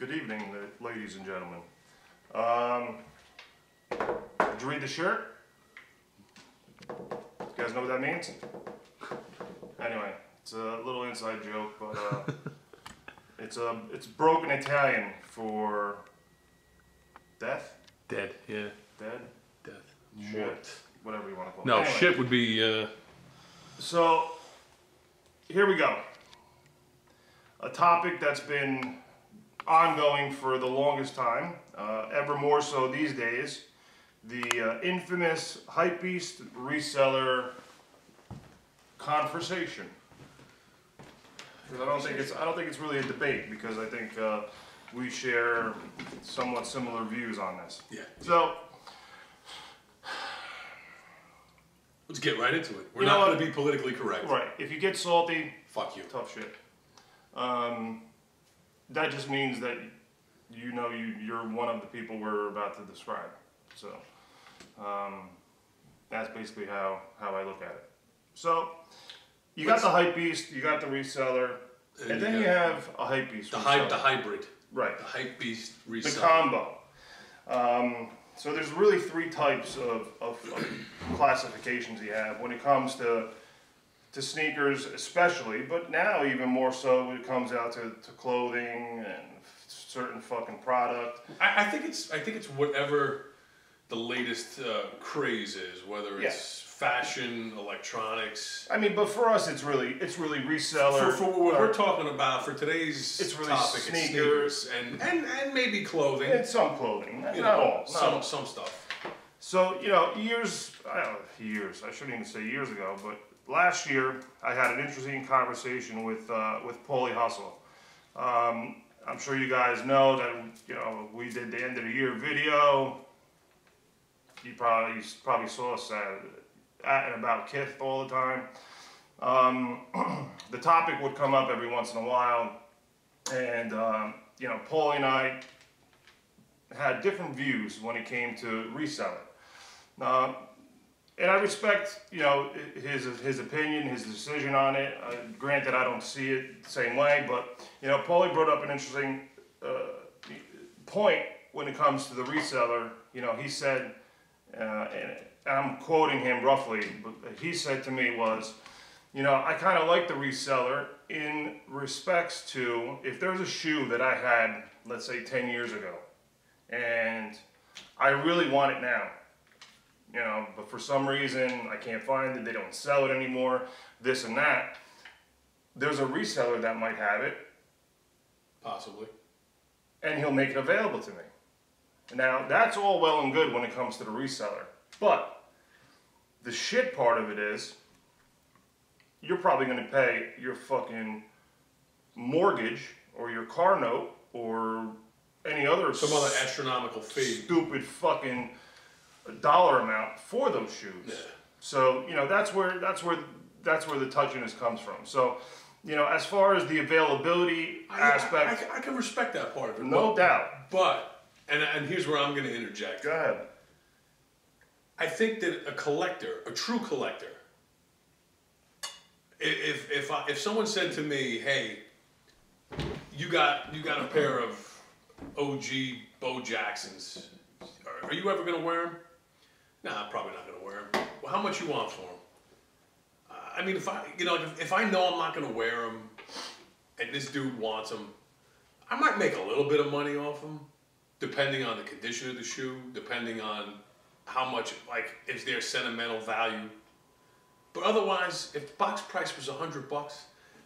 Good evening, ladies and gentlemen. Did you read the shirt? You guys know what that means? Anyway, it's a little inside joke, but it's broken Italian for death? Dead, yeah. Dead? Death. Shit. Mort. Whatever you want to call it. No, Anyway, shit would be, So, here we go. A topic that's been ongoing for the longest time, ever more so these days, the infamous Hypebeast reseller conversation. I don't think it's really a debate, because I think we share somewhat similar views on this. Yeah. So let's get right into it. We're not going to be politically correct. right, if you get salty, fuck you. tough shit. That just means that you're one of the people we're about to describe. So that's basically how I look at it. So you got the Hypebeast, you got the reseller, and then you have a Hypebeast. The hybrid. Right. The Hypebeast reseller. The combo. So there's really three types of classifications you have when it comes to sneakers especially, but now even more so when it comes out to clothing and certain fucking product. I think it's whatever the latest craze is, whether it's fashion, electronics. I mean, but for us, it's really reseller. For what we're talking about for today's it's really topic, sneakers, it's sneakers and maybe clothing. And some clothing, not all. Some stuff. So years, I shouldn't even say years ago, but last year I had an interesting conversation with Paulie Hustle. I'm sure you guys know that we did the end of the year video. You probably saw us at and about Kith all the time. The topic would come up every once in a while, and Paulie and I had different views when it came to reselling. And I respect, his opinion, his decision on it. Granted, I don't see it the same way, but Paulie brought up an interesting point when it comes to the reseller. He said, and I'm quoting him roughly, but he said to me was, I kind of like the reseller in respects to if there's a shoe that I had, let's say 10 years ago, and I really want it now. But for some reason I can't find it, they don't sell it anymore, this and that. There's a reseller that might have it. Possibly. And he'll make it available to me. Now, that's all well and good when it comes to the reseller. But the shit part of it is, you're probably going to pay your fucking mortgage or your car note or any other some other astronomical fee, stupid fucking dollar amount for those shoes. Yeah. So that's where the touchiness comes from. So as far as the availability aspect, I can respect that part of it. No doubt. But and here's where I'm going to interject. Go ahead. I think that a collector, a true collector, if someone said to me, "Hey, you got a pair of OG Bo Jacksons, are you ever going to wear them?" Nah, I'm probably not going to wear them. Well, how much you want for them? I mean, if I know I'm not going to wear them, and this dude wants them, I might make a little bit of money off them, depending on the condition of the shoe, depending on how much, is there sentimental value. But otherwise, if the box price was $100,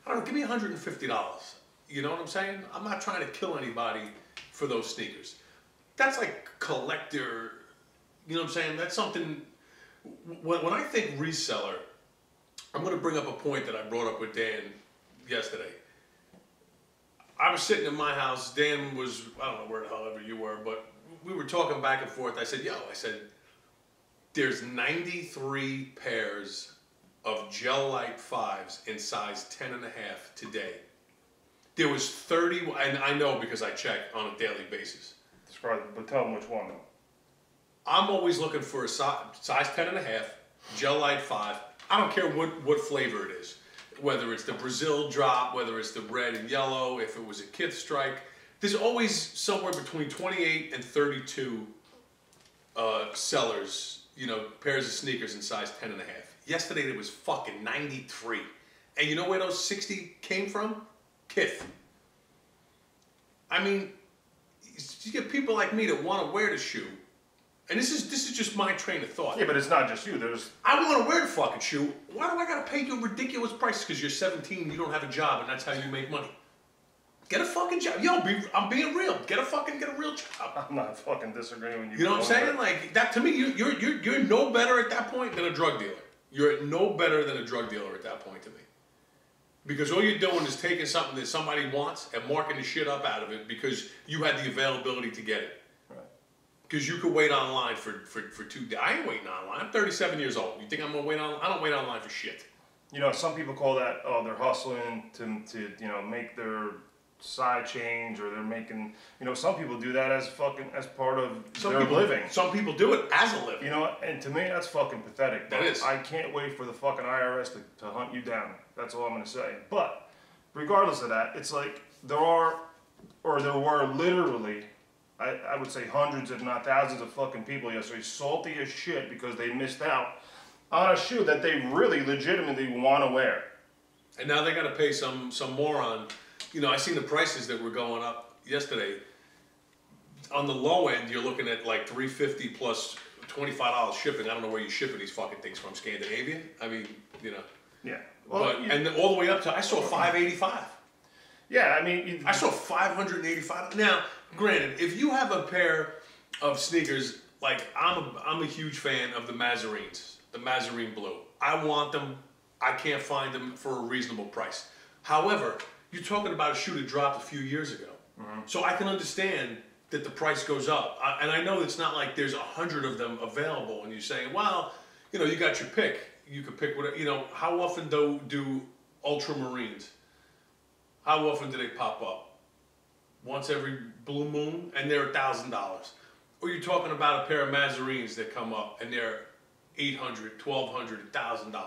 I don't know, give me $150. You know what I'm saying? I'm not trying to kill anybody for those sneakers. That's like collector, you know what I'm saying? That's something, when I think reseller, I'm going to bring up a point that I brought up with Dan yesterday. I was sitting in my house, Dan was, I don't know where the hell ever you were, but we were talking back and forth. I said, there's 93 pairs of Gel Light 5s in size 10.5 today. There was 30, and I know because I check on a daily basis. Describe it, but tell them which one. I'm always looking for a size 10.5, Gel Light 5. I don't care what flavor it is. Whether it's the Brazil drop, whether it's the red and yellow, if it was a Kith strike. there's always somewhere between 28 and 32 sellers, you know, pairs of sneakers in size 10 and a half. Yesterday there was fucking 93. And you know where those 60 came from? Kith. I mean, you get people like me that want to wear the shoe. And this is just my train of thought. Yeah, but it's not just you. I want to wear the fucking shoe. Why do I got to pay you a ridiculous price because you're 17 and you don't have a job and that's how you make money? Get a fucking job. Yo, I'm being real. Get a real job. I'm not fucking disagreeing with you. You know what I'm saying? Like that to me, you're no better at that point than a drug dealer. You're no better than a drug dealer at that point to me. Because all you're doing is taking something that somebody wants and marking the shit up out of it because you had the availability to get it. Right. Because you could wait online for 2 days. I ain't waiting online. I'm 37 years old. You think I'm gonna wait on? I don't wait online for shit. You know, some people call that, oh, they're hustling to you know, make their side change, or they're making, you know, some people do that as part of their living. Some people do it as a living. You know, and to me that's fucking pathetic. That is. I can't wait for the fucking IRS to hunt you down. That's all I'm gonna say. But regardless of that, it's like there were literally, I would say hundreds if not thousands of fucking people yesterday salty as shit because they missed out on a shoe that they really legitimately want to wear. And now they got to pay some moron. You know, I seen the prices that were going up yesterday. On the low end, you're looking at like $350 plus $25 shipping. I don't know where you shipping these fucking things from. Scandinavia? I mean, you know. Yeah. Well, and all the way up to, I saw $585. Yeah, I mean, I saw $585. Now, granted, if you have a pair of sneakers, like I'm a huge fan of the Mazarines, the Mazarine Blue. I want them. I can't find them for a reasonable price. However, you're talking about a shoe that dropped a few years ago. So I can understand that the price goes up. And I know it's not like there's 100 of them available and you're saying, well, you know, you got your pick. You could pick whatever, you know, how often do ultramarines, how often do they pop up? Once every blue moon, and they're $1,000. Or you're talking about a pair of Mazarines that come up and they're $800, $1,200, $1,000.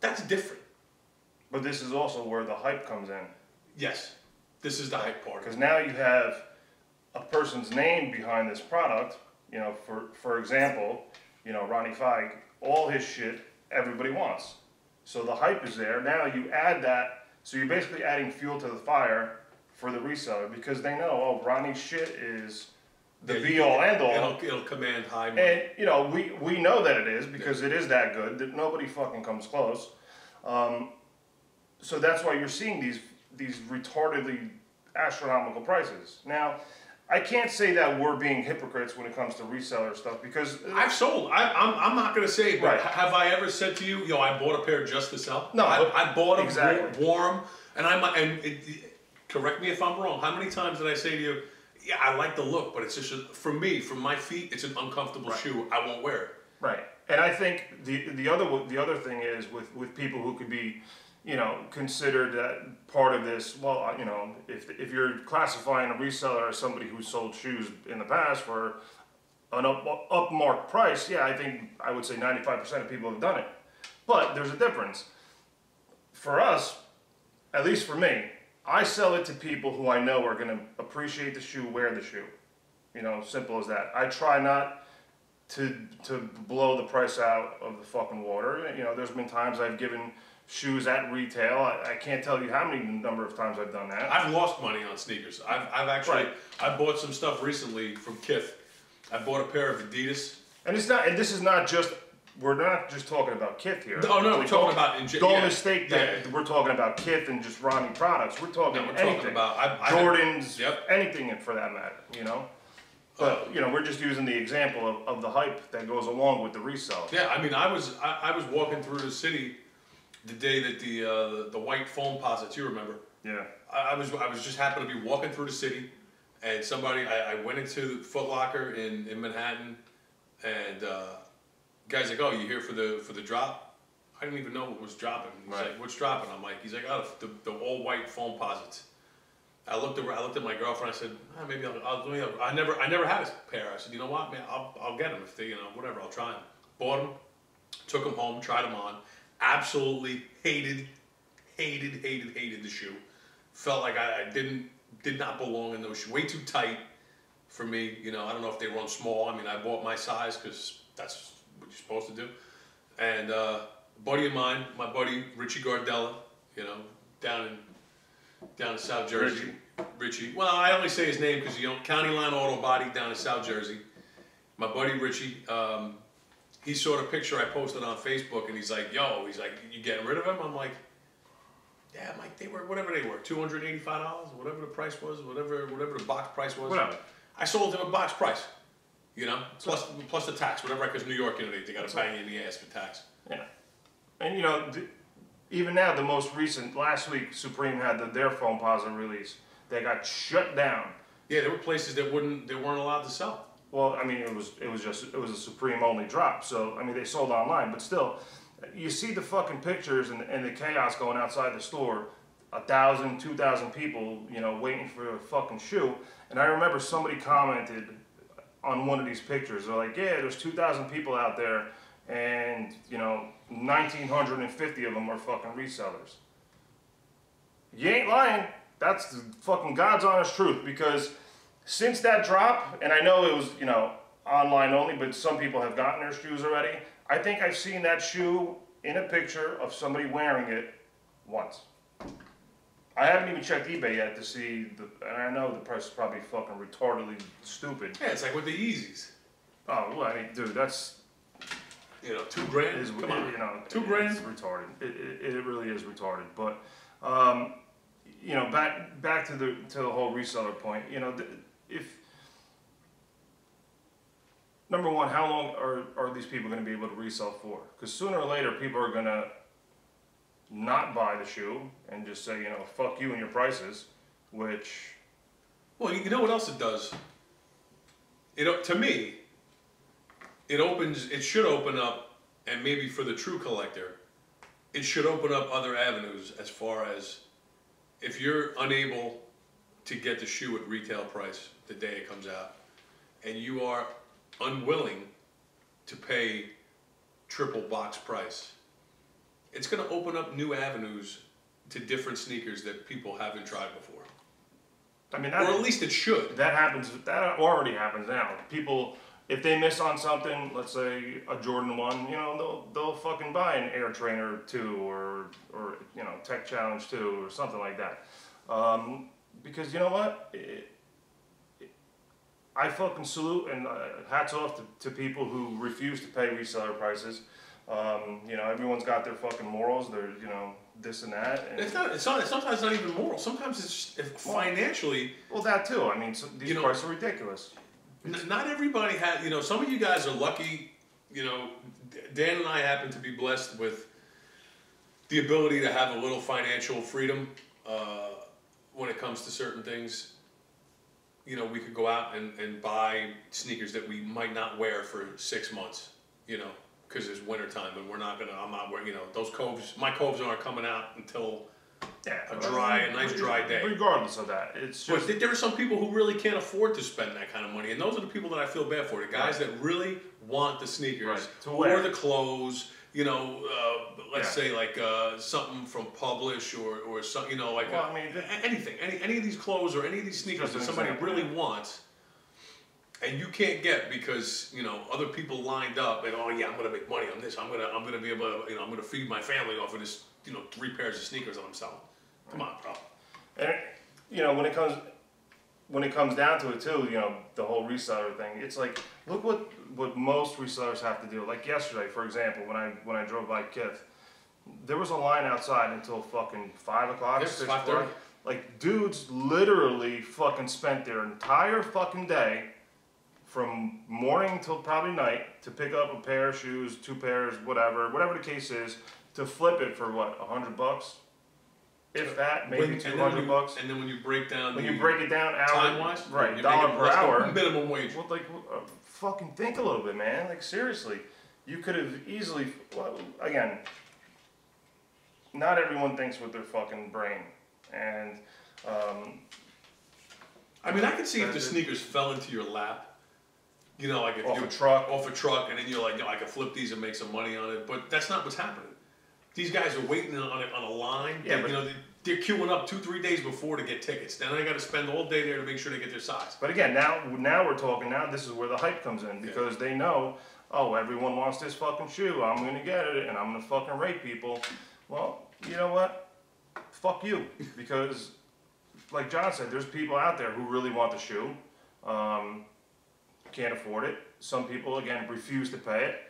That's different. But this is also where the hype comes in. Yes, this is the hype part. Because now you have a person's name behind this product. You know, for example, you know, Ronnie Feig, all his shit, everybody wants. So the hype is there. Now you add that, so you're basically adding fuel to the fire for the reseller because they know, oh, Ronnie's shit is the be-all, end-all. It'll command high money. And, you know, we know that it is because it is that good that nobody fucking comes close. So that's why you're seeing these retardedly astronomical prices. Now, I can't say that we're being hypocrites when it comes to reseller stuff because I've sold. I'm not going to say it, but right. Have I ever said to you, yo, I bought a pair just to sell? No, I bought them exactly. warm, and correct me if I'm wrong. How many times did I say to you, yeah, I like the look, but it's just for me, for my feet, it's an uncomfortable shoe. I won't wear it. Right, and I think the other thing is with people who could be, you know, considered that part of this. Well, you know, if you're classifying a reseller as somebody who sold shoes in the past for an upmarked price, yeah, I would say 95% of people have done it. But there's a difference. For us, at least for me, I sell it to people who I know are going to appreciate the shoe, wear the shoe. You know, simple as that. I try not to blow the price out of the fucking water. You know, there's been times I've given shoes at retail. I can't tell you how many number of times I've done that. I've lost money on sneakers. I've actually, I bought some stuff recently from Kith. I bought a pair of Adidas. And it's not, and this is not just, we're not just talking about Kith here. Oh no, we're talking about, don't mistake that we're talking about Kith and just Ronnie products. We're talking anything. Jordans, anything for that matter, you know? But, you know, we're just using the example of the hype that goes along with the resale. Yeah, I mean, I was walking through the city the day that the white foam posits, you remember? Yeah. I was just happened to be walking through the city, and I went into Foot Locker in Manhattan, and guy's like, "Oh, you here for the drop?" I didn't even know what was dropping. He's like, "What's dropping?" I'm like, he's like, "Oh, the all white foam posits." I looked at my girlfriend. I said, "Maybe I never had a pair." I said, "You know what, man? I'll get them if they, you know, whatever. I'll try them." Bought them, took them home, tried them on. Absolutely hated the shoe. Felt like I didn't did not belong in those shoes. Way too tight for me. You know, I don't know if they run small. I mean, I bought my size because that's what you're supposed to do. And a buddy of mine, my buddy Richie Gardella, you know, down in South Jersey. Richie. Well, I only say his name because County Line Auto Body down in South Jersey. My buddy Richie, he saw the picture I posted on Facebook, and he's like, you getting rid of him? I'm like, yeah, Mike, they were, whatever they were, $285, whatever the price was, whatever the box price was. Whatever. I sold him a box price, you know, plus the tax, whatever, because New York, you know, they got to bang you in the ass for tax. Yeah. And, you know, even now, the most recent, last week, Supreme had their foam posit release. They got shut down. Yeah, there were places that weren't allowed to sell. Well, I mean, it was a Supreme only drop. So, I mean, they sold online, but still, you see the fucking pictures and the chaos going outside the store. 1,000, 2,000 people, you know, waiting for a fucking shoe. And I remember somebody commented on one of these pictures. They're like, yeah, there's 2,000 people out there, and, you know, 1,950 of them are fucking resellers. You ain't lying. That's the fucking God's honest truth, because since that drop, and I know it was, you know, online only, but some people have gotten their shoes already. I think I've seen that shoe in a picture of somebody wearing it once. I haven't even checked eBay yet to see, and I know the price is probably fucking retardedly stupid. Yeah, it's like with the Yeezys. Oh, well, I mean, dude, that's... You know, $2,000. Come on, you know, $2,000. It's retarded. It really is retarded. But you know, back to the whole reseller point. You know, if number one, how long are these people going to be able to resell for? Because sooner or later, people are going to not buy the shoe and just say, you know, fuck you and your prices. Which, well, you know what else it does? To me, it should open up, and maybe for the true collector, it should open up other avenues as far as if you're unable to get the shoe at retail price the day it comes out, and you are unwilling to pay triple box price, it's going to open up new avenues to different sneakers that people haven't tried before. I mean, or at least it should. That happens. That already happens now. People, if they miss on something, let's say a Jordan 1, you know, they'll fucking buy an Air Trainer 2 or you know, Tech Challenge 2 or something like that. Because you know what? I fucking salute and hats off to people who refuse to pay reseller prices. You know, everyone's got their fucking morals. They're, you know, this and that. And it's sometimes not even moral. Sometimes it's just financially. Well, that too. I mean, these prices are ridiculous. Not everybody has, you know, some of you guys are lucky, you know, Dan and I happen to be blessed with the ability to have a little financial freedom when it comes to certain things. You know, we could go out and buy sneakers that we might not wear for 6 months, you know, because it's wintertime and I'm not wearing, you know, my coves aren't coming out until a nice dry day. Regardless of that, it's just... But there are some people who really can't afford to spend that kind of money, and those are the people that I feel bad for. The guys that really want the sneakers or the clothes, you know, let's say like something from Publish or something, you know, like anything, any of these clothes or any of these sneakers that somebody really wants, and you can't get because, you know, other people lined up and, oh yeah, I'm gonna make money on this. I'm gonna be able to, you know, I'm gonna feed my family off of this, you know, 3 pairs of sneakers that I'm selling. Come on, bro. And you know, when it comes down to it too, you know, the whole reseller thing, it's like, look what most resellers have to do. Like yesterday, for example, when I drove by Kith, there was a line outside until fucking 5 o'clock, 6:30. Like, dudes literally fucking spent their entire fucking day from morning till probably night to pick up a pair of shoes, 2 pairs, whatever the case is, to flip it for what, $100? If that, maybe $200. And then when you break down it down time-wise, right, dollar per hour, minimum wage. Well, like, fucking think a little bit, man. Like, seriously, you could have easily. Well, again, not everyone thinks with their fucking brain, and I mean, I could see if the sneakers fell into your lap, you know, like if off a truck, and then you're like, you know, I could flip these and make some money on it. But that's not what's happening. These guys are waiting on a line. Yeah, you know, they're queuing up 2-3 days before to get tickets. Then they got to spend all day there to make sure they get their size. But again, now we're talking. Now this is where the hype comes in because they know, oh, everyone wants this fucking shoe. I'm gonna get it, and I'm gonna fucking rate people. Well, you know what? Fuck you, because like John said, there's people out there who really want the shoe, can't afford it. Some people again refuse to pay it,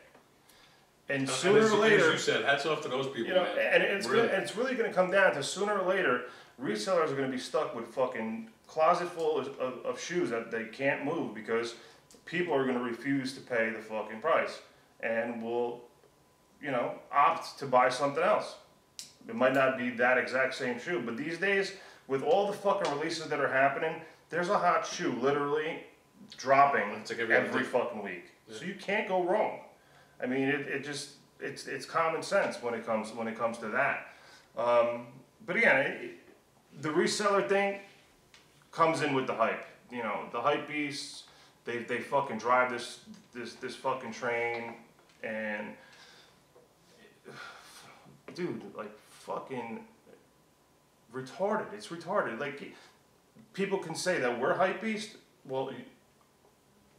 and sooner or later, as you said, hats off to those people. You know, man. and it's really gonna come down to sooner or later, resellers are gonna be stuck with fucking closet full of shoes that they can't move because people are gonna refuse to pay the fucking price and will, you know, opt to buy something else. It might not be that exact same shoe, but these days, with all the fucking releases that are happening, there's a hot shoe literally dropping like every fucking week. Yeah. So you can't go wrong. I mean, it's common sense when it comes to that. But again, the reseller thing comes in with the hype. You know, the Hypebeasts, they fucking drive this fucking train, and dude, like fucking retarded. It's retarded. Like people can say that we're Hypebeast. Well,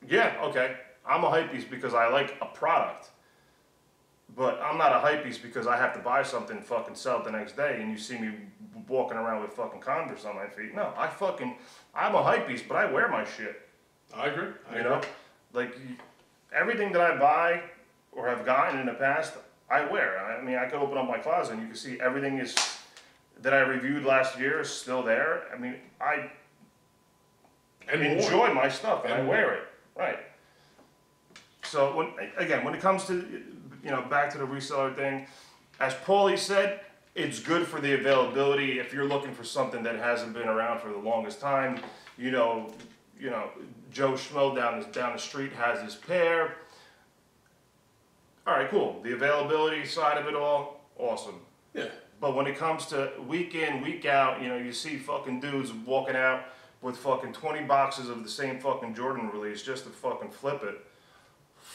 yeah, okay. I'm a Hypebeast because I like a product. But I'm not a Hypebeast because I have to buy something and fucking sell it the next day and you see me walking around with fucking Converse on my feet. No, I'm a Hypebeast, but I wear my shit. I agree. You know? Like, everything that I buy or have gotten in the past, I wear. I mean, I could open up my closet and you can see everything that I reviewed last year is still there. I mean, I enjoy my stuff and I wear it. Right. So, when it comes to, you know, back to the reseller thing, as Paulie said, it's good for the availability. If you're looking for something that hasn't been around for the longest time, you know, Joe Schmo down the street has his pair. All right, cool. The availability side of it all, awesome. Yeah. But when it comes to week in, week out, you know, you see fucking dudes walking out with fucking 20 boxes of the same fucking Jordan release just to fucking flip it.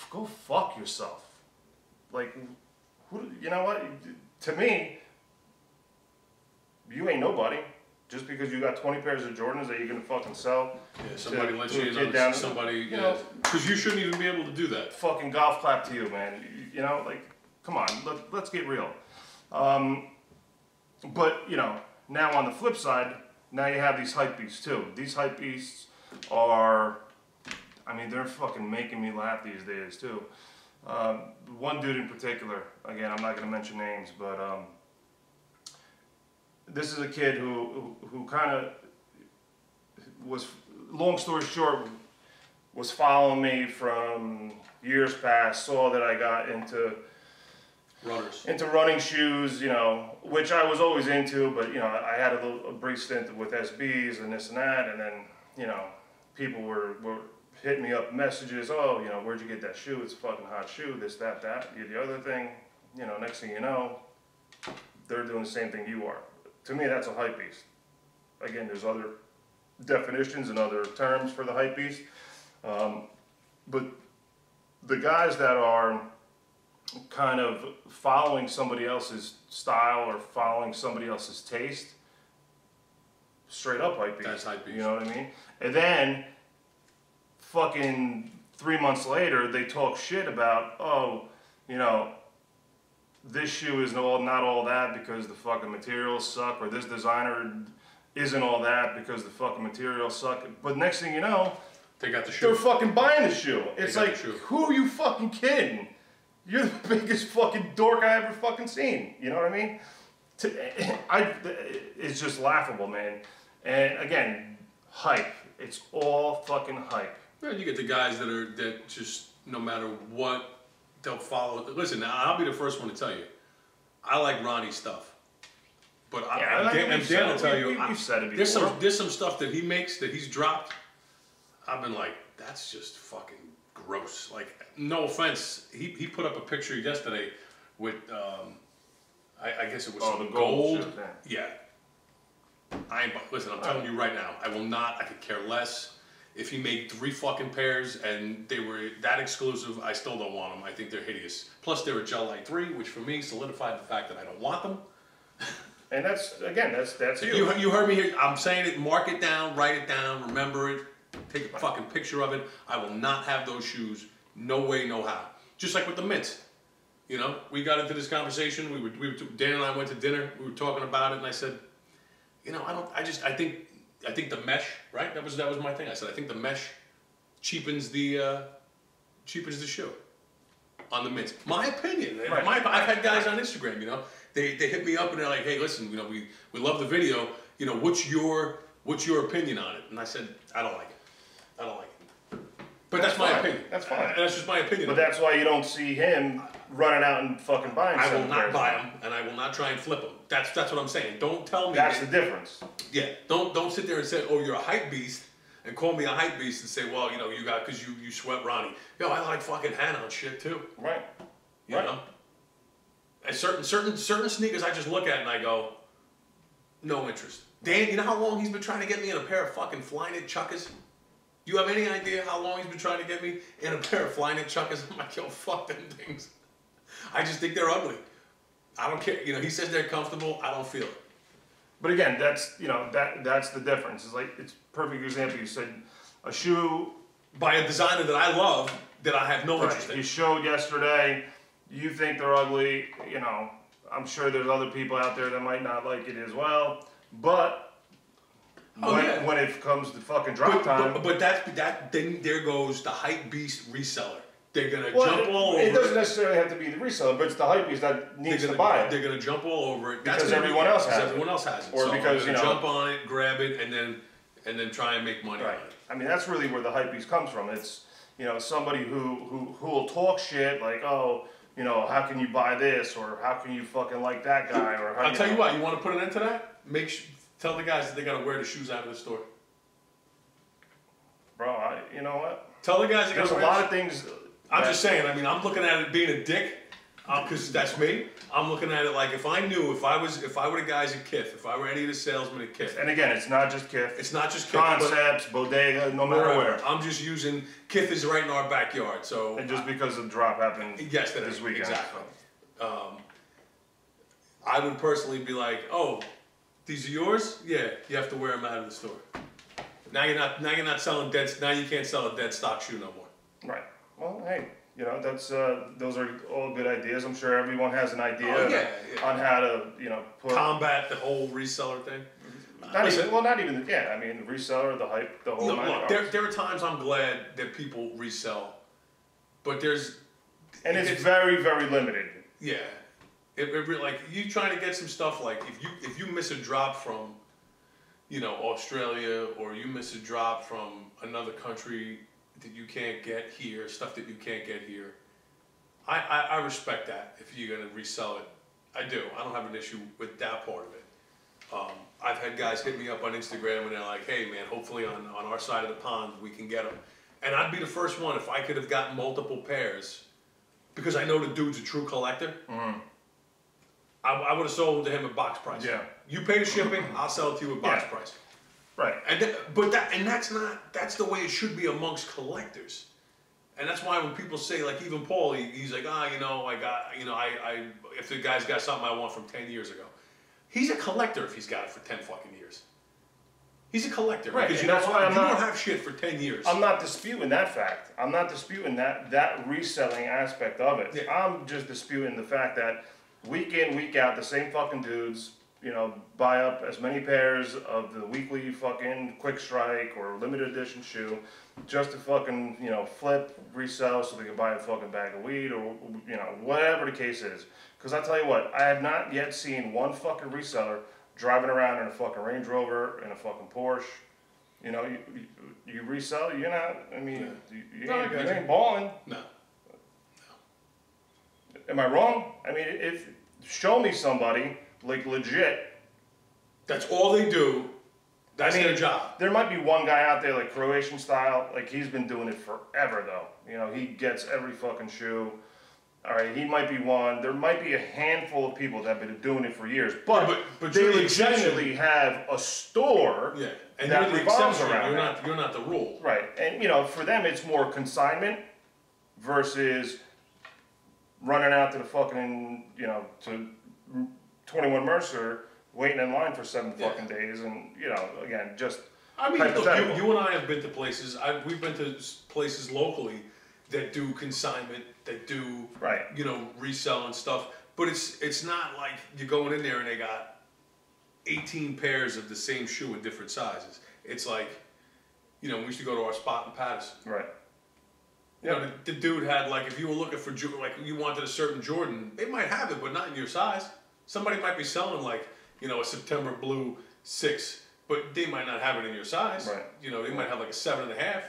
Go fuck yourself. Like, you know what? To me, you ain't nobody. Just because you got 20 pairs of Jordans that you're gonna fucking sell. Yeah, somebody lets you in. Somebody, you know, because you shouldn't even be able to do that. Fucking golf clap to you, man. You know, like, come on, let's get real. But you know, now on the flip side, now you have these Hypebeasts too. These Hypebeasts are, I mean, they're fucking making me laugh these days too. One dude in particular, again, I'm not gonna mention names, but this is a kid who kind of was, long story short, was following me from years past, saw that I got into running shoes, you know, which I was always into, but you know, I had a brief stint with SBs and this and that, and then, you know, people were hitting me up messages, oh, you know, where'd you get that shoe? It's a fucking hot shoe, this, that, the other thing. You know, next thing you know, they're doing the same thing you are. To me, that's a Hypebeast. Again, there's other definitions and other terms for the Hypebeast. But the guys that are kind of following somebody else's style or following somebody else's taste, straight up Hypebeast. That's Hypebeast. You know what I mean? And then, fucking 3 months later, they talk shit about, oh, you know, this shoe is not all that because the fucking materials suck, or this designer isn't all that because the fucking materials suck. But next thing you know, they got the shoe. They're fucking buying the shoe. It's like, who are you fucking kidding? You're the biggest fucking dork I ever fucking seen. You know what I mean? It's just laughable, man. And again, hype. It's all fucking hype. Well, you get the guys that just, no matter what, they'll follow. Listen, I'll be the first one to tell you, I like Ronnie's stuff. But Dan will tell you, we've said it before. There's some stuff that he makes that he's dropped. I've been like, that's just fucking gross. Like, no offense, he put up a picture yesterday with, I guess it was some the gold. Shit, yeah. Listen, I'm telling you right now, I will not. I could care less. If he made 3 fucking pairs and they were that exclusive, I still don't want them. I think they're hideous. Plus, they're a Gel Light 3, which for me solidified the fact that I don't want them. And that's You heard me here. I'm saying it. Mark it down. Write it down. Remember it. Take a fucking picture of it. I will not have those shoes. No way, no how. Just like with the mints. You know, we got into this conversation. Dan and I went to dinner. We were talking about it, and I said, you know, I think the mesh, right? That was my thing. I said, I think the mesh cheapens the shoe on the mints. My opinion. Right. I've had guys on Instagram, you know, they hit me up and they're like, hey, listen, you know, we love the video. You know, what's your opinion on it? And I said, I don't like it. I don't like it. But that's my opinion. That's fine. That's just my opinion. But that's why you don't see him running out and fucking buying. I will not buy them, and I will not try and flip them. That's what I'm saying. Don't tell me. That's the difference. Yeah. Don't sit there and say, oh, you're a hype beast, and call me a hype beast and say, well, you know, you got because you sweat Ronnie. Yo, I like fucking hand-on shit too. Right. You know. And certain sneakers I just look at and I go, no interest. Dan, you know how long he's been trying to get me in a pair of fucking Flyknit Chuckers? You have any idea how long he's been trying to get me in a pair of Flyknit Chuckers? I'm like, yo, fuck them things. I just think they're ugly. I don't care. You know, he says they're comfortable. I don't feel it. But again, that's the difference. It's like, it's a perfect example. You said a shoe by a designer that I love that I have no interest in. You showed yesterday. You think they're ugly. You know, I'm sure there's other people out there that might not like it as well. But when it comes to fucking drop time, but then there goes the Hypebeast reseller. They're gonna jump all over it. It doesn't necessarily have to be the reseller, but it's the Hypebeast that needs to buy it. They're gonna jump all over it. Because everyone else has it. Everyone else has it. Or so because, they're gonna jump on it, grab it, and then try and make money on it. I mean, that's really where the Hypebeast comes from. It's, you know, somebody who will talk shit like, oh, you know, how can you buy this, or how can you fucking like that guy, or how I'll tell you what. You want to put an end to that? Tell the guys that they gotta wear the shoes out of the store. Bro, you know what? Tell the guys they There's gotta a wear lot of things. I'm just saying. I mean, I'm looking at it being a dick, because that's me. I'm looking at it like if I were the guys at Kith, if I were any of the salesmen at Kith. And again, it's not just Kith. It's not just Kith. Concepts, bodega, no matter where. I'm just using Kith is right in our backyard, so. And just because the drop happened. Yes, this weekend. Exactly. I would personally be like, oh, these are yours? Yeah, you have to wear them out of the store. Now you're not selling dead. Now you can't sell a dead stock shoe no more. Right. Well, hey, you know, that's those are all good ideas. I'm sure everyone has an idea on how to, you know, combat the whole reseller thing. Not even I mean, the reseller, the hype, the whole. Look, there are times I'm glad that people resell, but it's very, very limited. Yeah, like you trying to get some stuff like if you miss a drop from, you know, Australia, or you miss a drop from another country that you can't get here, stuff that you can't get here. I respect that if you're gonna resell it. I do. I don't have an issue with that part of it. I've had guys hit me up on Instagram and they're like, hey man, hopefully on our side of the pond we can get them. And I'd be the first one if I could have gotten multiple pairs, because I know the dude's a true collector. Mm-hmm. I would have sold them to him at box price. Yeah. You pay the shipping, I'll sell it to you at box price. Right. That's the way it should be amongst collectors. And that's why when people say, like, even Paul, he's like, you know, if the guy's got something I want from 10 years ago. He's a collector if he's got it for 10 fucking years. He's a collector. Right. Because you don't have shit for 10 years. I'm not disputing that fact. I'm not disputing that reselling aspect of it. Yeah. I'm just disputing the fact that week in, week out, the same fucking dudes, you know, buy up as many pairs of the weekly fucking quick strike or limited edition shoe just to fucking, you know, flip, resell so they can buy a fucking bag of weed or, you know, whatever the case is. Because I tell you what, I have not yet seen one fucking reseller driving around in a fucking Range Rover, in a fucking Porsche. You know, you resell, you're not, I mean, you ain't balling. No. Am I wrong? I mean, show me somebody, like, legit. That's all they do. That's their job. There might be one guy out there, like, Croatian style, like, he's been doing it forever, though. You know, he gets every fucking shoe. All right, he might be one. There might be a handful of people that have been doing it for years, but they legitimately have a store and that revolves around You're not the rule. Right, and, you know, for them, it's more consignment versus running out to the fucking, you know, to 21 Mercer waiting in line for 7 fucking days, and you know, again, just. I mean, look, you and I have been to places. We've been to places locally that do consignment, that do you know, resell and stuff. But it's not like you're going in there and they got 18 pairs of the same shoe in different sizes. It's like, you know, we used to go to our spot in Patterson. Right. You know, the dude had, like, if you were looking for, like, you wanted a certain Jordan, they might have it, but not in your size. Somebody might be selling, like, you know, a September Blue 6, but they might not have it in your size. Right. You know, they might have, like, a 7.5.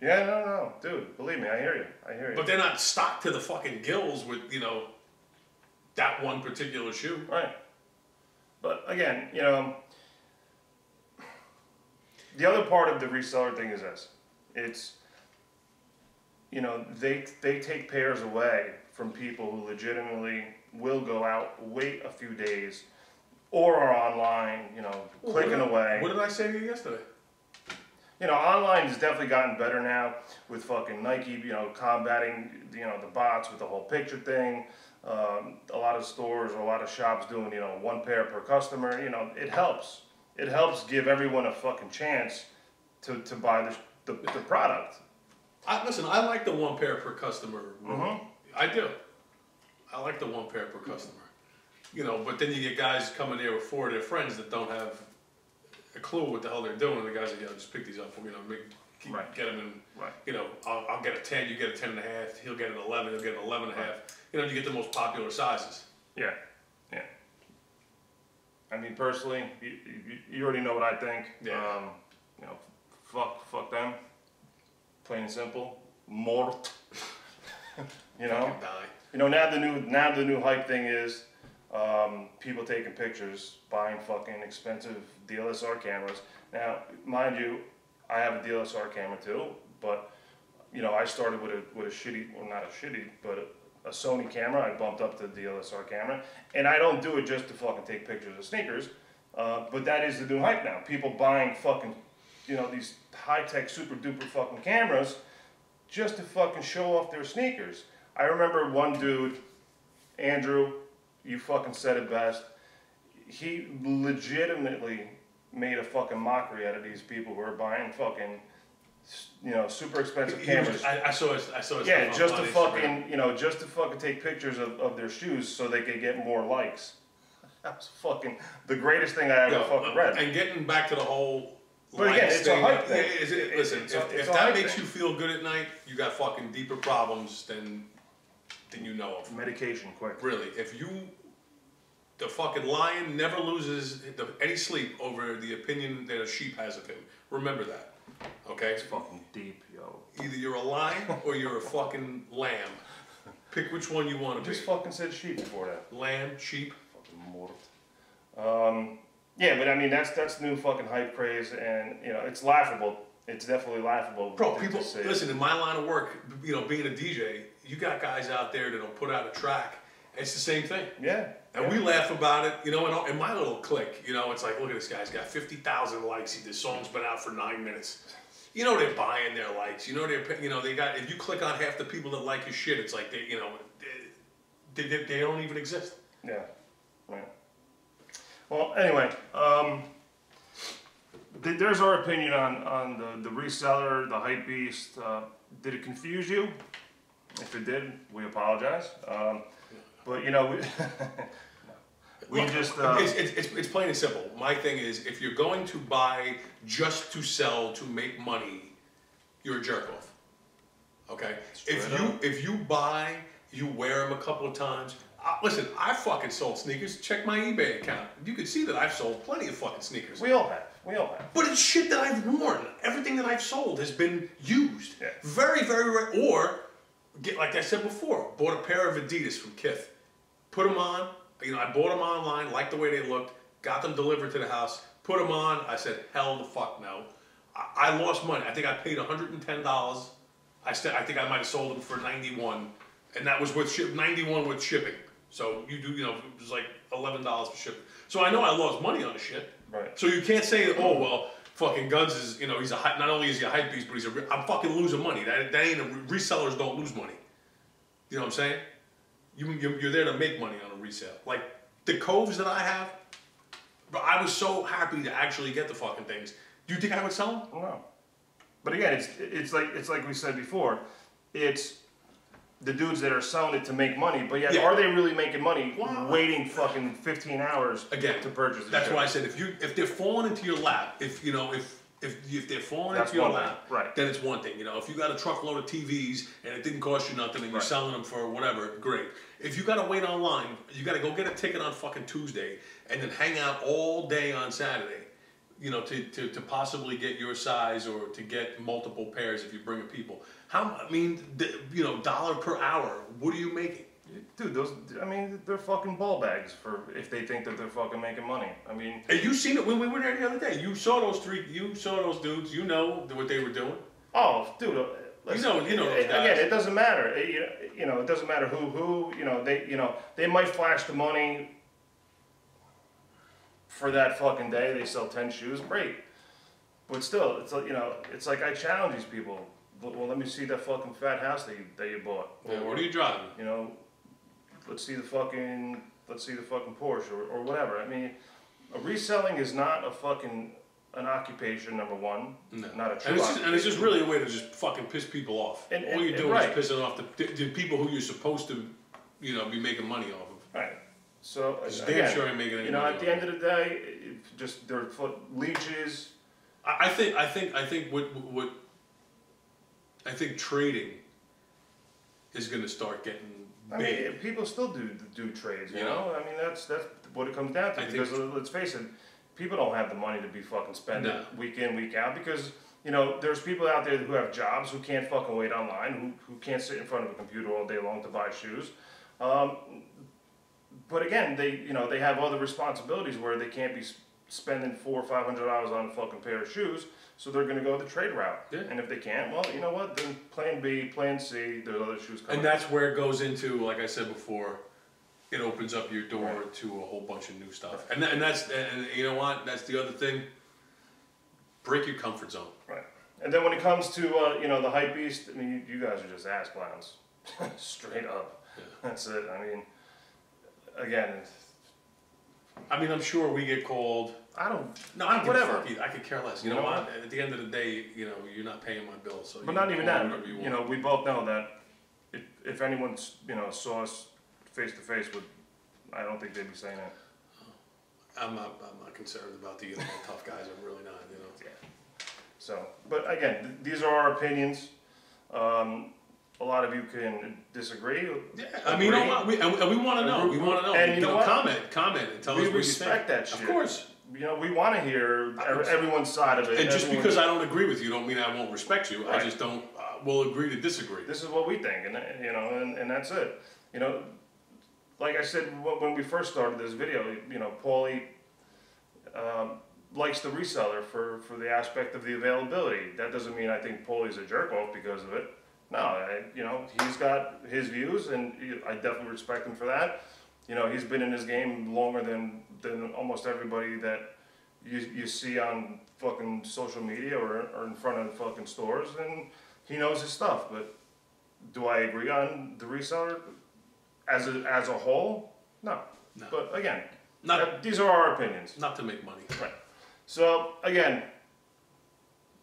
Yeah, no, dude, believe me, I hear you. But they're not stocked to the fucking gills with, you know, that one particular shoe. Right. But again, you know, the other part of the reseller thing is this. It's, you know, they take pairs away from people who legitimately will go out, wait a few days, or are online, you know, clicking away. What did I say to you yesterday? You know, online has definitely gotten better now with fucking Nike, you know, combating, you know, the bots with the whole picture thing. A lot of stores, a lot of shops doing, you know, 1 pair per customer. You know, it helps. It helps give everyone a fucking chance to buy the product. Listen, I like the 1 pair per customer. Mm-hmm. I do. I like the 1 pair per customer. You know, but then you get guys coming there with 4 of their friends that don't have a clue what the hell they're doing. And the guys are, you know, just pick these up for me, you know, get them in, you know, I'll get a 10, you get a 10.5, he'll get an 11, he'll get an 11.5. You know, you get the most popular sizes. Yeah. I mean, personally, you already know what I think. Yeah. You know, fuck them. Plain and simple. Mort. You know. Die. You know, now the new hype thing is people taking pictures, buying fucking expensive DSLR cameras. Now, mind you, I have a DSLR camera too, but you know, I started with a shitty, well, not a shitty, but a Sony camera. I bumped up to the DSLR camera, and I don't do it just to fucking take pictures of sneakers. But that is the new hype now. People buying fucking, you know, these high-tech, super-duper fucking cameras just to fucking show off their sneakers. I remember one dude, Andrew, you fucking said it best. He legitimately made a fucking mockery out of these people who are buying fucking, you know, super expensive cameras. I saw his yeah, just to fucking, Instagram. you know, just to fucking take pictures of their shoes so they could get more likes. That was fucking the greatest thing I ever fucking read. And getting back to the whole. But again, it's a hype thing. Listen, if that makes you feel good at night, you got fucking deeper problems than you know of. Medication, quick. Really, the fucking lion never loses any sleep over the opinion that a sheep has of him. Remember that, okay? It's fucking deep, yo. Either you're a lion or you're a fucking lamb. Pick which one you want to be. Just fucking said sheep before that. Lamb, sheep. Fucking mort. Yeah, but I mean that's new fucking hype craze, and you know it's laughable. It's definitely laughable. Bro, people listen. In my line of work, you know, being a DJ, you got guys out there that'll put out a track. It's the same thing. Yeah. And we laugh about it, you know. In my little clique, you know, it's like, look at this guy's got 50,000 likes. This song's been out for 9 minutes. You know, they're buying their likes. You know, they got. If you click on half the people that like your shit, it's like they, you know, they don't even exist. Yeah. Right. Well, anyway, there's our opinion on the reseller, the Hypebeast. Did it confuse you? If it did, we apologize. But you know, we just. It's plain and simple. My thing is, if you're going to buy just to sell to make money, you're a jerk off. Okay. If you buy, you wear them a couple of times. Listen, I fucking sold sneakers. Check my eBay account. You can see that I've sold plenty of fucking sneakers. We all have. But it's shit that I've worn. Everything that I've sold has been used. Yeah. Very, very rare. Or, like I said before, bought a pair of Adidas from Kith. Put them on. You know, I bought them online, liked the way they looked, got them delivered to the house, put them on. I said, hell the fuck no. I lost money. I think I paid $110. I think I might have sold them for $91, and that was with $91 with shipping. So you do, you know, it was like $11 for shipping. So I know I lost money on the shit. Right. So you can't say that. Oh well, fucking Guns is, you know, he's not only is he a hype beast, but I'm fucking losing money. That ain't resellers don't lose money. You know what I'm saying? You're there to make money on a resale. Like the Coves that I have, But I was so happy to actually get the fucking things. Do you think I would sell them? No. But again, it's like we said before, it's the dudes that are selling it to make money. But yet, are they really making money waiting fucking 15 hours again to purchase? That's why I said if they're falling into your lap, if they're falling into your lap, right, then it's one thing. You know, if you got a truckload of TVs and it didn't cost you nothing and you're selling them for whatever, great. If you got to wait online, you got to go get a ticket on fucking Tuesday and then hang out all day on Saturday, you know, to possibly get your size or to get multiple pairs if you bring people. You know, $1 per hour. What are you making? Dude, they're fucking ball bags for if they think that they're fucking making money. I mean, and you seen it when we were there the other day. You saw those dudes. You know what they were doing. Oh, dude, listen, you know those guys. Again, it doesn't matter. You know, it doesn't matter who. They might flash the money for that fucking day. They sell 10 shoes, great. But still, it's like, it's like I challenge these people. Well, let me see that fucking fat house that you bought. Yeah, what are you driving? You know, let's see the fucking Porsche or whatever. I mean, reselling is not an occupation, number one. No. Not a true occupation. And it's just really a way to just fucking piss people off. All you're doing is pissing off the people who you're supposed to, be making money off of. Right. So damn sure ain't making any money. At the end of the day, just they're leeches. I think trading is going to start getting big. I mean, people still do trades, you know? I mean, that's what it comes down to. Because let's face it, people don't have the money to be fucking spending week in, week out. Because, there's people out there who have jobs who can't fucking wait online, who can't sit in front of a computer all day long to buy shoes. But again, they have other responsibilities where they can't be spending $400 or $500 on a fucking pair of shoes. So they're going to go the trade route. Yeah. And if they can't, well, you know what? Then plan B, plan C, there's other shoes coming. And that's where it goes into, like I said before, it opens up your door to a whole bunch of new stuff. Right. And you know what? That's the other thing. Break your comfort zone. Right. And then when it comes to, the Hypebeast, I mean, you guys are just ass clowns. Straight up. Yeah. That's it. I mean, again. I'm sure we get called. I don't whatever. I could care less. You know what? At the end of the day, you're not paying my bill. So. But not even that. We both know that if anyone, saw us face to face with, I don't think they'd be saying that. I'm not concerned about the tough guys. I'm really not. Yeah. So, but again, these are our opinions. A lot of you can disagree. Yeah, I mean, we want to know. We want to know. And comment, and tell us what you think. We respect that shit. Of course. We want to hear everyone's side of it. And just because I don't agree with you, don't mean I won't respect you. Right. I just don't. We'll agree to disagree. This is what we think, and that's it. Like I said when we first started this video, Paulie likes the reseller for the aspect of the availability. That doesn't mean I think Paulie's a jerk off because of it. No, he's got his views, and I definitely respect him for that. He's been in his game longer than almost everybody that you see on fucking social media or in front of the fucking stores, and he knows his stuff. But do I agree on the reseller as a whole? No. But again, these are our opinions. Not to make money. Right. So again,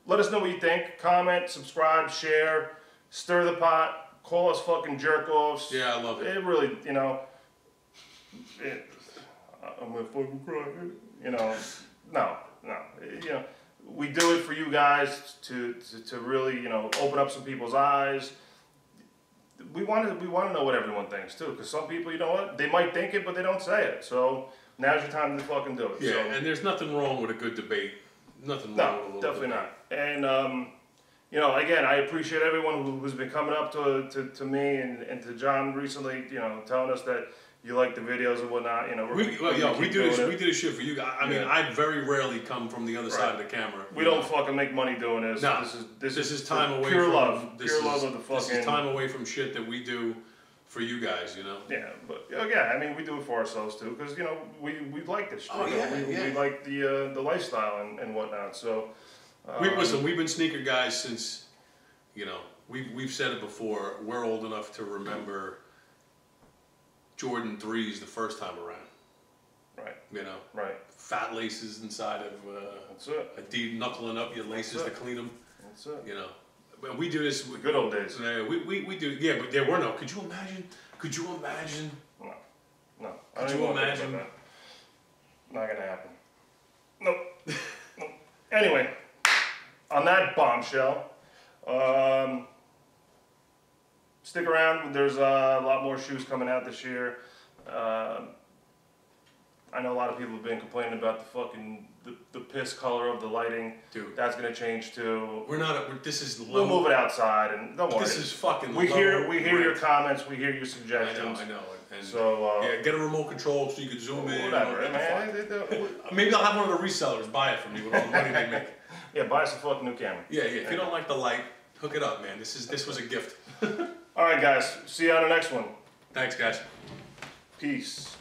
let us know what you think. Comment, subscribe, share, stir the pot, call us fucking jerk-offs. Yeah, I love it. It really, I'm gonna fucking cry. No. We do it for you guys to really, open up some people's eyes. We want to know what everyone thinks too, because some people, they might think it, but they don't say it. So now's your time to fucking do it. Yeah, and there's nothing wrong with a good debate. Nothing wrong with a little definitely debate. Not. And again, I appreciate everyone who's been coming up to me and to John recently, telling us that you like the videos and whatnot. We did a shit for you guys. I mean, I very rarely come from the other side of the camera. We don't fucking make money doing this. No, this is time away pure from love. Pure love of the fucking. This is time away from shit that we do for you guys. Yeah, but I mean, we do it for ourselves too, because we like this shit. We like the lifestyle and whatnot. So. Listen, we've been sneaker guys since, we've said it before. We're old enough to remember Jordan 3s the first time around. Right. You know, Right. fat laces inside of That's it. a deep knuckling up your laces to clean them. That's it. You know, but we do this. The good old days. We do. Yeah, but there were no. Could you imagine? Could you imagine? No. No. Could you imagine? Not gonna happen. Nope. Nope. Anyway, on that bombshell, stick around. There's a lot more shoes coming out this year. I know a lot of people have been complaining about the fucking the piss color of the lighting. Dude, that's gonna change too. We're not. This is low. We'll move it outside and don't worry. This is fucking. We hear your comments. We hear your suggestions. I know. And so yeah, get a remote control so you can zoom in. Whatever, man. Maybe I'll have one of the resellers buy it for me with all the money they make. Yeah, buy us a fucking new camera. Yeah. If you don't like the light, hook it up, man. This was a gift. All right, guys. See you on the next one. Thanks, guys. Peace.